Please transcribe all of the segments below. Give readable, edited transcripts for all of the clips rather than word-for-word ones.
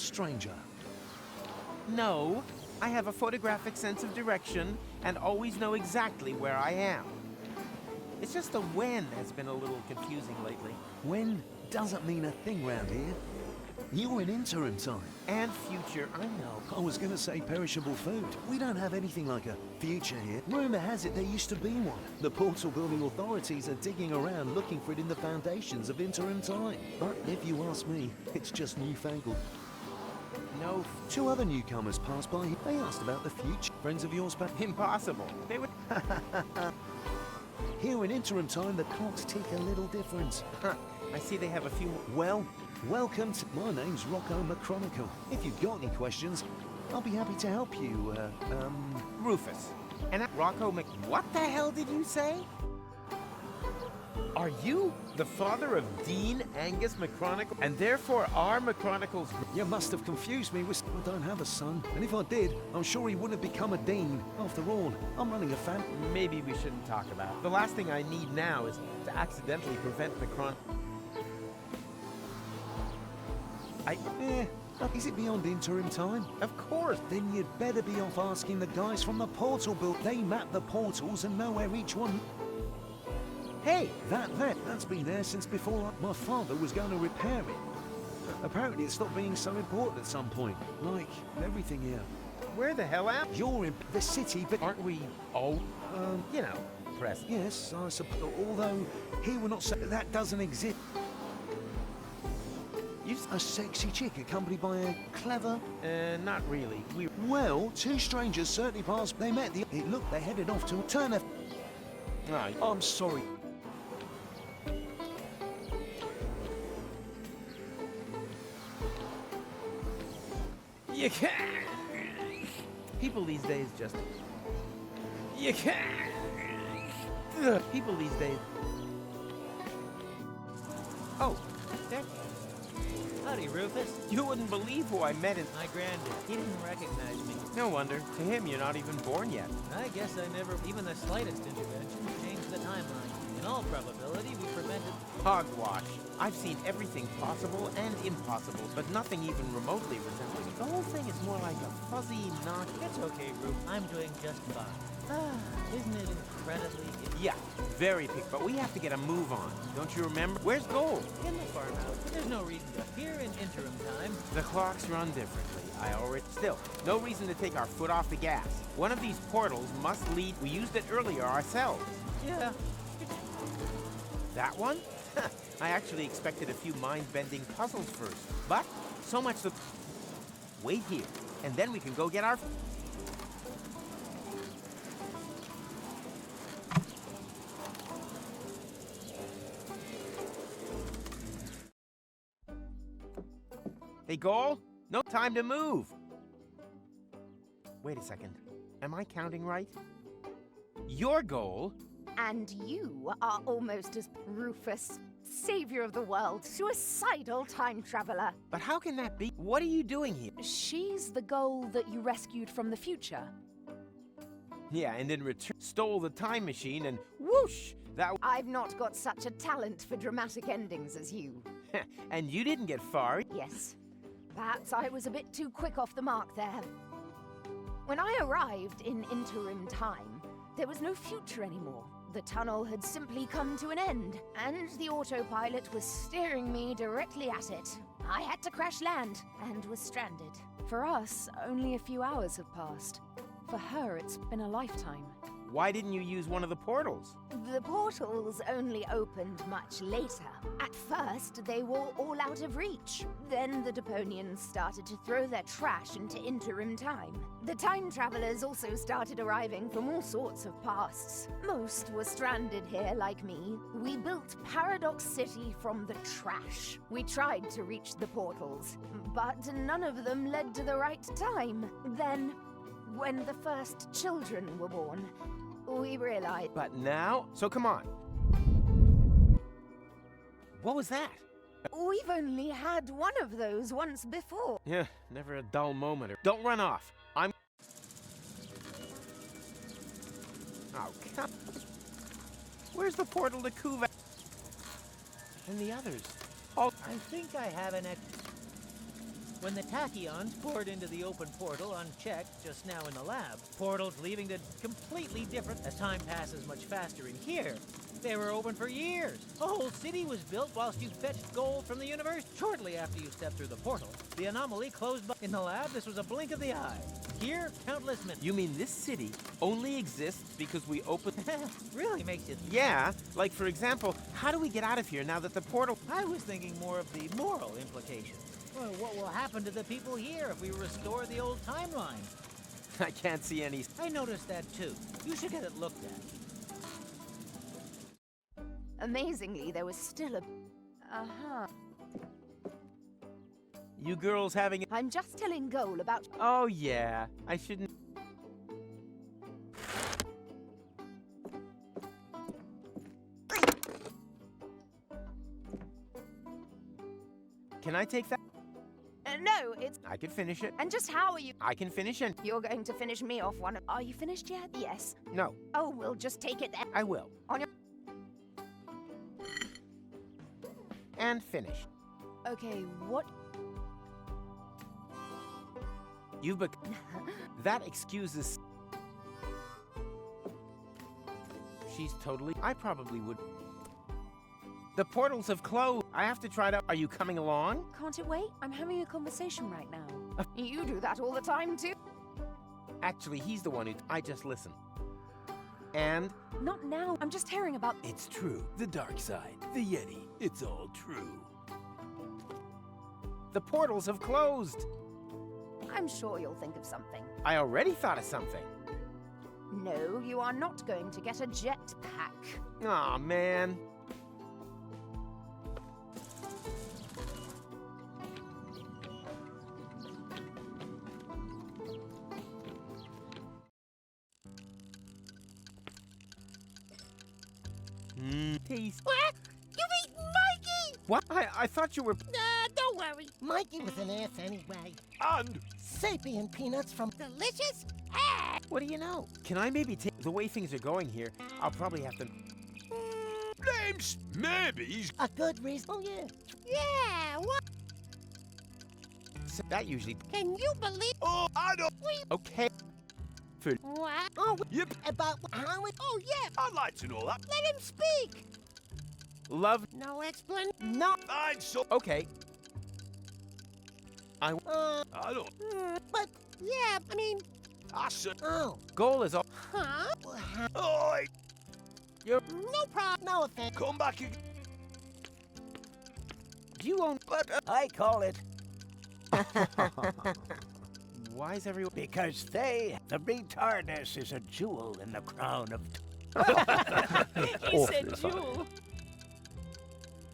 stranger? No, I have a photographic sense of direction and always know exactly where I am. It's just the when has been a little confusing lately. When doesn't mean a thing round here. You're in interim time. And future, I know. I was gonna say perishable food. We don't have anything like a future here. Rumor has it there used to be one. The portal building authorities are digging around looking for it in the foundations of interim time. But if you ask me, it's just newfangled. No, 2 other newcomers passed by. They asked about the future. Friends of yours, but impossible. They would... here in interim time, the clocks tick a little different. Huh. I see they have a few... Well, welcome to... My name's Rocco McChronicle. If you've got any questions, I'll be happy to help you, Rufus. And Rocco What the hell did you say? Are you the father of Dean Angus McChronicle, and therefore are McChronicle's... You must have confused me with... I don't have a son, and if I did, I'm sure he wouldn't have become a dean. After all, I'm running a fam... Maybe we shouldn't talk about it. The last thing I need now is to accidentally prevent McChronicle... Is it beyond interim time? Of course. Then you'd better be off asking the guys from the portal build. They map the portals and know where each one... Hey! That's been there since before my father was going to repair it. Apparently it stopped being so important at some point. Like everything here. Where the hell am You're in the city, but... Aren't we old? You know, present. Yes, I suppose. Although, here we're not saying that doesn't exist. A sexy chick accompanied by a clever... Not really. Well, 2 strangers certainly passed. They met It looked they headed off to turn a... Oh, I'm sorry. You can't. People these days just... You can't. People these days... Oh, there... Howdy, Rufus. You wouldn't believe who I met in... My granddad. He didn't recognize me. No wonder. To him, you're not even born yet. I guess I never... Even the slightest intervention changed the timeline. In all probability, we prevented... Hogwash. I've seen everything possible and impossible, but nothing even remotely resembling it. The whole thing is more like a fuzzy knock... It's okay, Ruf. I'm doing just fine. Isn't it incredibly... Yeah, very big, but we have to get a move on. Don't you remember? Where's gold? In the farmhouse, but there's no reason to. Here in interim time... The clocks run differently. I already... Still, no reason to take our foot off the gas. One of these portals must lead... We used it earlier ourselves. Yeah. That one? I actually expected a few mind-bending puzzles first. But, so much the... Wait here, and then we can go get our... Hey, Goal? No time to move. Wait a second. Am I counting right? Your goal? And you are almost as Rufus, savior of the world, suicidal time traveler. But how can that be? What are you doing here? She's the goal that you rescued from the future. Yeah, and in return, stole the time machine and whoosh! I've not got such a talent for dramatic endings as you. And you didn't get far. Yes. Perhaps I was a bit too quick off the mark there. When I arrived in interim time, there was no future anymore. The tunnel had simply come to an end, and the autopilot was steering me directly at it. I had to crash land, and was stranded. For us, only a few hours have passed. For her, it's been a lifetime. Why didn't you use one of the portals? The portals only opened much later. At first, they were all out of reach. Then the Deponians started to throw their trash into interim time. The time travelers also started arriving from all sorts of pasts. Most were stranded here like me. We built Paradox City from the trash. We tried to reach the portals, but none of them led to the right time. Then, when the first children were born, we realized... But now? So come on. What was that? We've only had one of those once before. Yeah, never a dull moment. Don't run off. I'm... Oh, come... Where's the portal to Kuva? And the others? Oh, I think I have an When the tachyons poured into the open portal unchecked just now in the lab, portals leaving the completely different as time passes much faster in here. They were open for years. A whole city was built whilst you fetched gold from the universe shortly after you stepped through the portal. The anomaly closed in the lab. This was a blink of the eye. Here, countless minutes. You mean this city only exists because we opened... Really makes you Yeah, like for example, how do we get out of here now that the portal... I was thinking more of the moral implications. Well, what will happen to the people here if we restore the old timeline? I can't see any... I noticed that too. You should get it looked at. Amazingly, there was still a... You girls having... I'm just telling Goal about... Oh yeah, I shouldn't... Can I take that? No, it's... I can finish it. And just how are you... I can finish it. You're going to finish me off one of... Are you finished yet? Yes. No, Oh, we'll just take it there. I will. On your... And finish. Okay, what... You've bec... That excuses... She's totally... I probably would... The portals have closed. I have to try to... Are you coming along? Can't it wait? I'm having a conversation right now. You do that all the time, too. Actually, he's the one who... I just listen. And... Not now. I'm just hearing about... It's true. The dark side. The Yeti. It's all true. The portals have closed. I'm sure you'll think of something. I already thought of something. No, you are not going to get a jetpack. Aw, man. Taste. What? You've eaten Mikey! What? I thought you were... Don't worry. Mikey was an ass anyway. And Sapien peanuts from delicious. What do you know? Can I maybe take... The way things are going here, I'll probably have to... names, maybes. A good reason. Oh, yeah. Yeah, what? That usually... Can you believe? Oh, I don't. Okay. For... What? Oh, Yep, about how it... Oh, yeah. I'd like to know that. Let him speak. Love... No explanation. No. I'd so. Okay. I don't. But, yeah, I mean... I said. Oh. Goal is all... Huh? Oi, You're... No problem. No offense. come back again. Do you own... But I call it Why is everyone... because the retardus is a jewel in the crown of... He said jewel.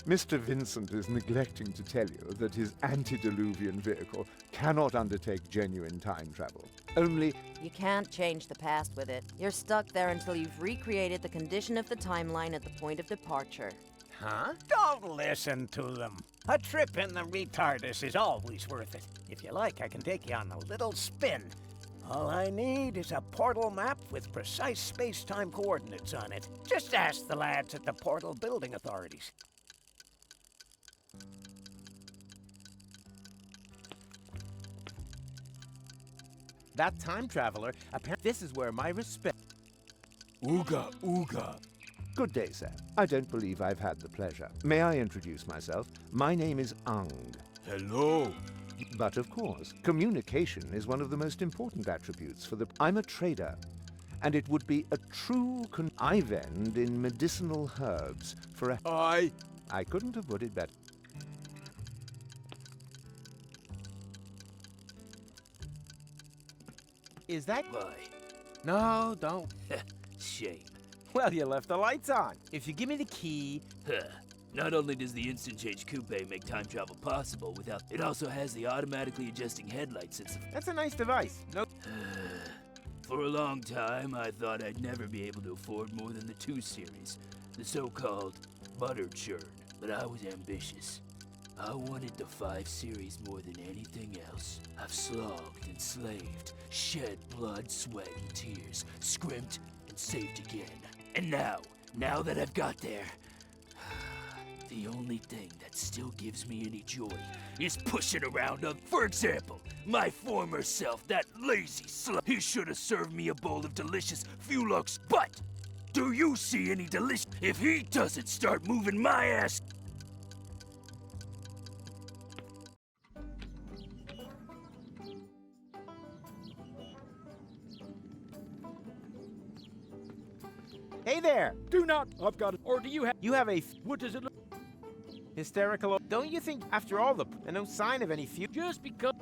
Mr. Vincent is neglecting to tell you that his antediluvian vehicle cannot undertake genuine time travel. Only You can't change the past with it. You're stuck there until you've recreated the condition of the timeline at the point of departure. Huh? Don't listen to them. A trip in the retardus is always worth it. If you like, I can take you on a little spin. All I need is a portal map with precise space-time coordinates on it. Just ask the lads at the Portal Building Authorities. That time traveler... Apparently, this is where my respect... Ooga, ooga. good day, sir. I don't believe I've had the pleasure. May I introduce myself? My name is Ang. Hello. But of course, communication is one of the most important attributes for the... I'm a trader, and it would be a true I vend in medicinal herbs for a... I couldn't have put it better. Is that... Why? No, don't. Shame. Well, you left the lights on. If you give me the key... Not only does the instant change coupe make time travel possible without, it also has the automatically adjusting headlights. That's a nice device. No... For a long time, I thought I'd never be able to afford more than the 2 series, the so-called butter churn. But I was ambitious. I wanted the 5 series more than anything else. I've slogged and slaved, shed blood, sweat, and tears, scrimped and saved again. And now that I've got there, The only thing that still gives me any joy is pushing around for example, my former self, that lazy slut. He should have served me a bowl of delicious Fulux, but do you see any delicious if he doesn't start moving my ass? Hey there! Do not. I've got it. Or do you have? You have a What does it look? hysterical. Don't you think, after all, and no sign of any future? Just because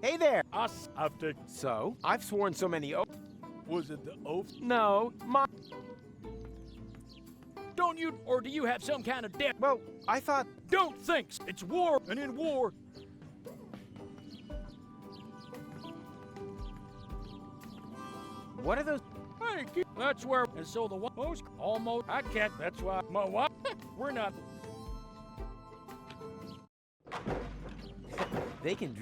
Hey there! us have to. So, I've sworn so many Was it the oath? No, my. Don't you? Or do you have some kind of debt? Well, I thought. Don't think. It's war, and in war. What are those? Hey, that's where. And so the one most almost. I can't. That's why my wife. We're not. They can.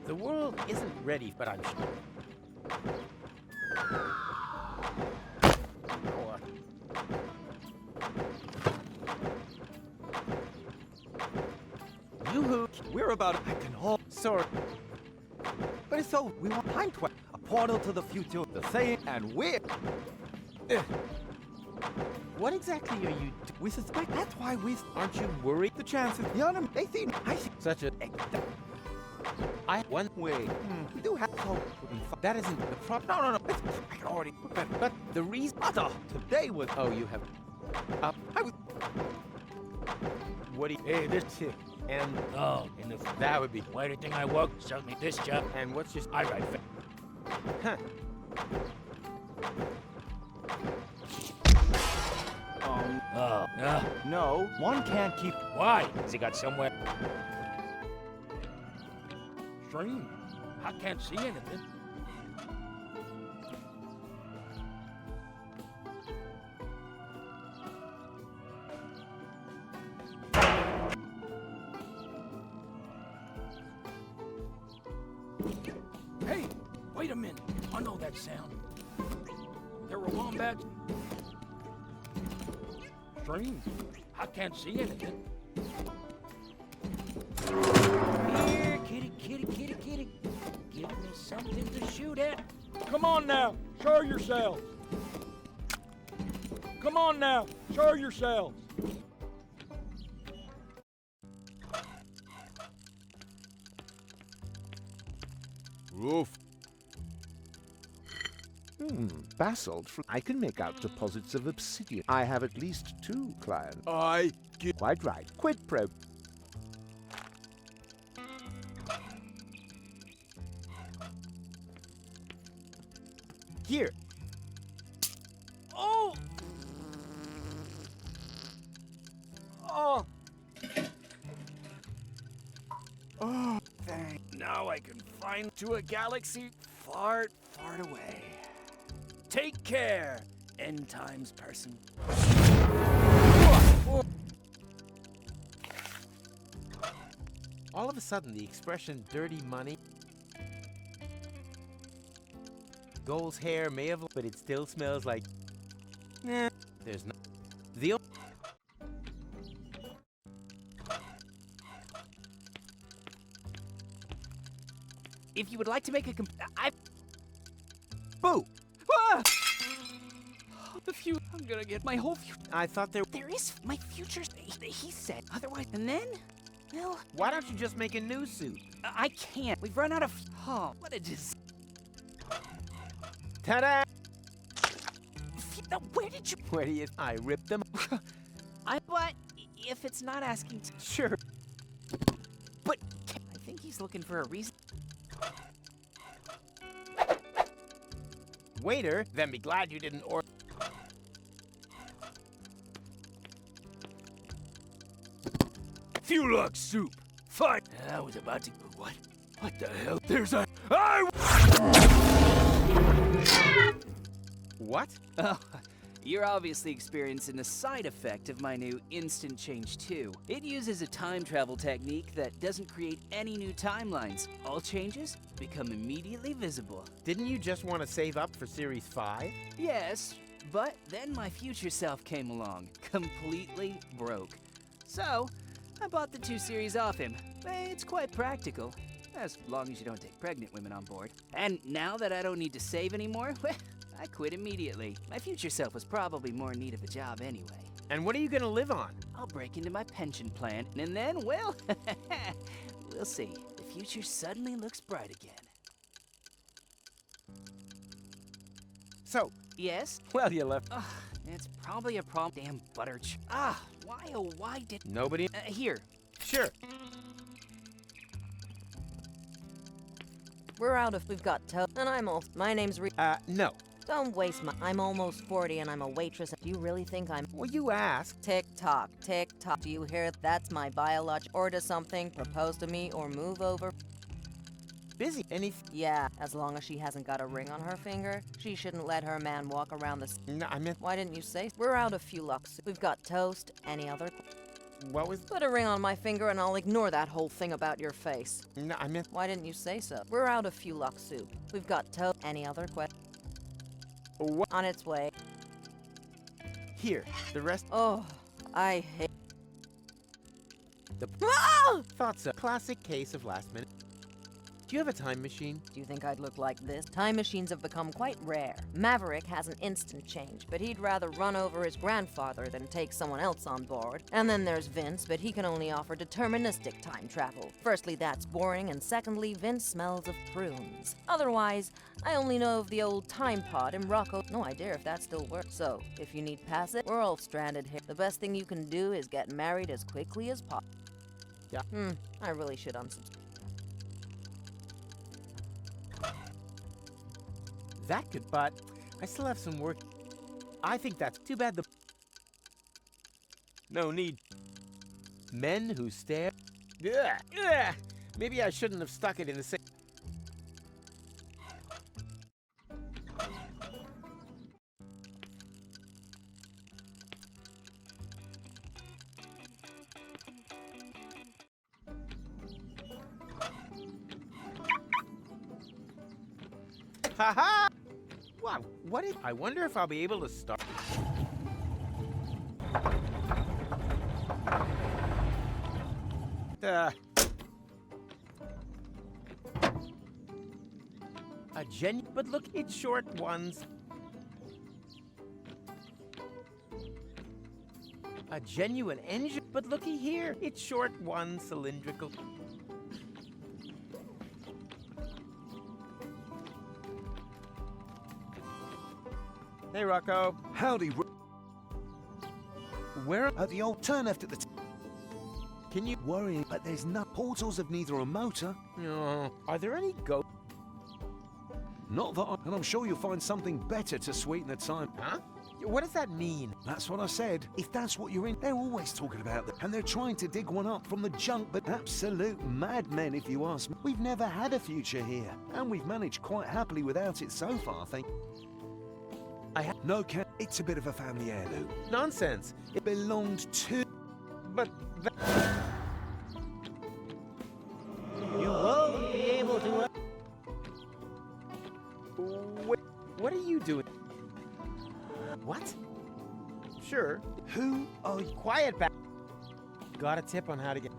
The world isn't ready, but I'm sure. Yoo-hoo! We're about. I can all. Sorry. But it's so we want time to a portal to the future, the same, and we're. What exactly are you? We suspect that's why we. Aren't you worried? The chances, the enemy, they seem. I see. Such a. I one way. We do have hope. That isn't the problem. No. I can already. But the reason. Today was. Oh, you have. I was. What do you? Hey, this chick. And Oh, and if that would be. why do you think I work? Sell me this job. And what's your? I write. Huh. No, one can't keep. Why? Has he got somewhere? Strange. I can't see anything. Hey, wait a minute. I know that sound. There were wombats. Strange. I can't see anything. Here, kitty. Give me something to shoot at. Come on now, show yourselves. Come on now, show yourselves. Roof. Basalt. I can make out deposits of obsidian. I have at least 2 clients. I get. Quite right. Quid pro. Here. Oh! Oh! Oh, thank. Now I can find to a galaxy far, far away. Take care, end times person. All of a sudden, the expression "dirty money." Gold's hair may have, but it still smells like. Nah, there's no. The. If you would like to make a Boo! Ah! The future. I'm gonna get my whole future. I thought there. There is my future. He said. Otherwise, and then, well, Why don't you just make a new suit? I can't. We've run out of. Oh, what a dis. Ta-da! Now, where did you? Where do you? I ripped them. But if it's not asking. Sure. But I think he's looking for a reason. Waiter, then be glad you didn't order. Fulux soup. Fine. I was about to. What? What the hell? There's a. What? Oh, You're obviously experiencing the side effect of my new Instant Change 2. It uses a time travel technique that doesn't create any new timelines. All changes become immediately visible. Didn't you just want to save up for Series 5? Yes, but then my future self came along, completely broke. So, I bought the 2 series off him. It's quite practical, as long as you don't take pregnant women on board. And now that I don't need to save anymore, I quit immediately. My future self was probably more in need of a job anyway. And what are you going to live on? I'll break into my pension plan, and then, well, we'll see. The future suddenly looks bright again. So, yes? well, you left. It's probably a problem. Damn why oh why did... Nobody? Here. Sure. We're out if we've got toast. And I'm all... My name's No. Don't waste my... I'm almost 40 and I'm a waitress. Do you really think I'm... Well, you asked. Tick-tock, tick-tock. Do you hear? That's my biological... Order something, propose to me, or move over. Busy. Yeah, as long as she hasn't got a ring on her finger, she shouldn't let her man walk around the... No, I meant... Why didn't you say... We're out of few lucks. We've got toast. Any other... What was... Put a ring on my finger and I'll ignore that whole thing about your face. No, I meant... Why didn't you say so? We're out of few luck soup. We've got toast. Any other question? What? On its way. Here. The rest... Oh, I hate... Thought so. Classic case of last minute. Do you have a time machine? Do you think I'd look like this? Time machines have become quite rare. Maverick has an instant change, but he'd rather run over his grandfather than take someone else on board. And then there's Vince, but he can only offer deterministic time travel. Firstly, that's boring, and secondly, Vince smells of prunes. Otherwise, I only know of the old time pod in Rocco. No idea if that still works. So, if you need pass it, we're all stranded here. The best thing you can do is get married as quickly as possible. Yeah. I really should unsubscribe. That could, but I still have some work. I think that's too bad. No need. Men who stare. Ugh. Maybe I shouldn't have stuck it in the same. Haha! Wow, what is... I wonder if I'll be able to start... But look, it's short ones. A genuine engine, but looky here, it's short one, cylindrical. Hey, Rocco. Howdy, Where are the old turn left at the Can you worry? But there's no portals of neither a motor. No. Are there any ghosts? Not that and I'm sure you'll find something better to sweeten the time. Huh? What does that mean? That's what I said. If that's what you're in, they're always talking about that. And they're trying to dig one up from the junk, but absolute madmen if you ask me. We've never had a future here. And we've managed quite happily without it so far, No, it's a bit of a family heirloom. Nonsense. It belonged to... But... You won't be able to... What are you doing? What? Sure. Who are you? Quiet back. Got a tip on how to get...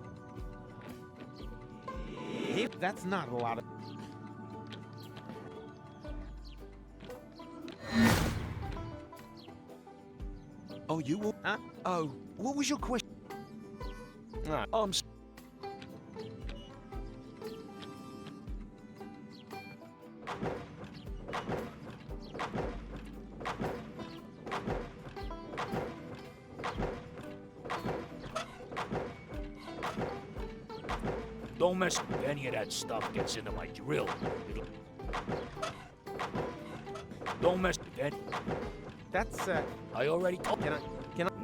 That's not a lot of... Oh, you will? Huh? Oh, what was your question? I'm sorry. Don't mess with any of that stuff gets into my drill. Don't mess with that. That's, I already told Can I...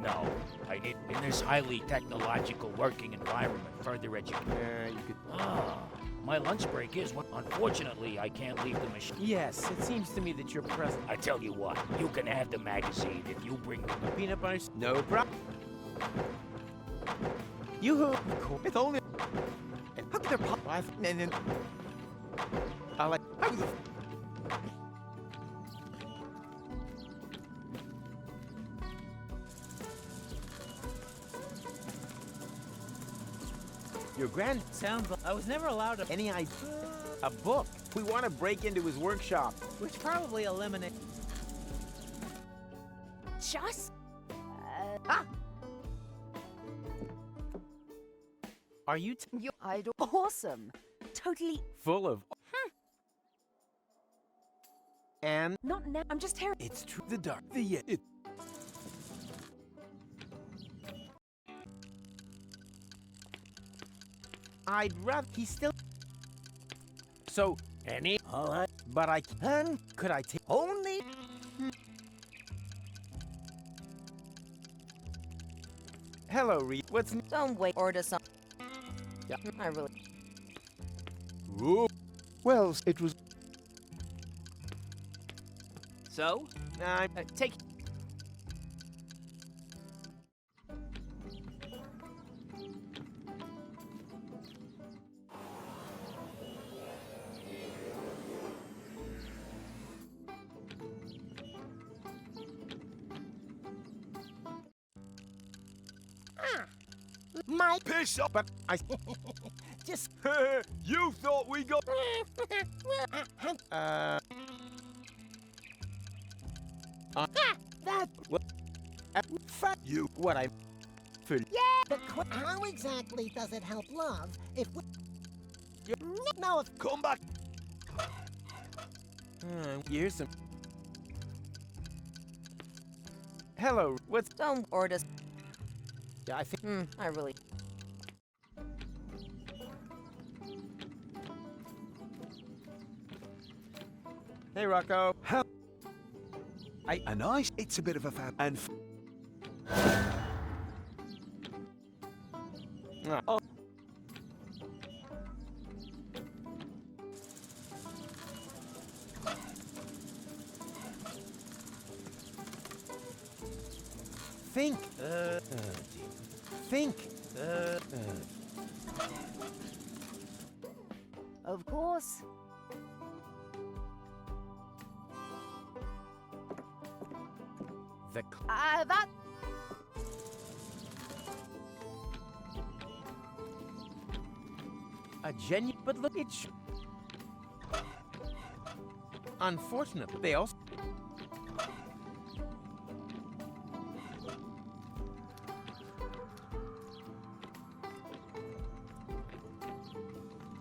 No, I need in this highly technological working environment further education. You could... My lunch break is one. Unfortunately, I can't leave the machine. Yes, it seems to me that you're present. I tell you what, you can have the magazine if you bring me the Peanut butter. No problem. You who? It's only. How could there possibly? And then. I like. How the. Your grand Sounds like I was never allowed to. any idea? A book. We want to break into his workshop. Which probably eliminates. Just. Are you You idol. Awesome. Totally. full of? And Not now. I'm just hearing. it's true. The dark. The it. I'd rather he's still. So Any? All right. but I can. Could I take? Only. Hello, Reed. What's? Don't wait. Order some. Yeah. I really. Well, it was. So? Take. My piss up, but I just. You thought we got. That what? Fuck you. What I. But how exactly does it help love if we... No, Come back. Here's some. Hello. What's? Don't order. Yeah, I think. I really. Hey, Rocco. How? A nice. It's a bit of a fab. And. Oh. Think. Think. Of course. The. That. A genuine. But look, it's. Unfortunately, they also.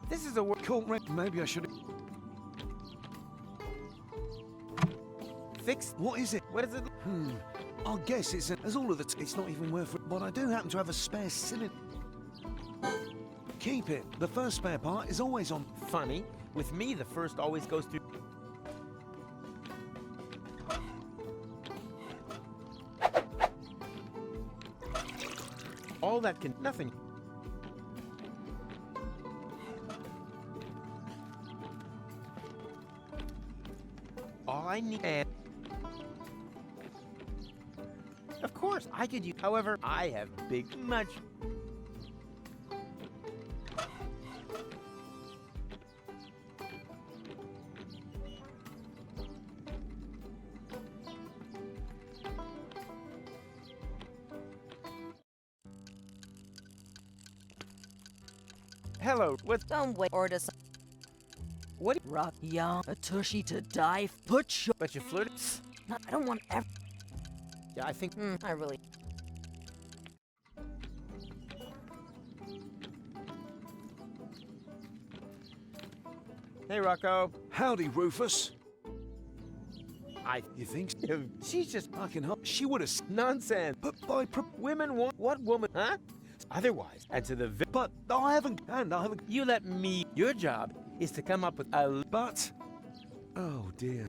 This is a work. Cool, maybe I should. Fixed. What is it? What is it? I guess it's as all of the. It's not even worth it. But I do happen to have a spare cylinder. Keep it. The first spare part is always on. Funny. With me, the first always goes through. All that can. Nothing. All I need. And of course, I could use. However, I have much. Hello. What? Don't wait. Order some. What? Rock young. A tushy to die. Put your. But you flirted. No, I don't want ever. Yeah, I think. I really. Hey, Rocco. Howdy, Rufus. You think she's just fucking hot? She would have. Nonsense. But by Women want what woman? Huh? Otherwise, and to the. But I haven't. And I haven't. You let me. Your job is to come up with a. But. Oh dear.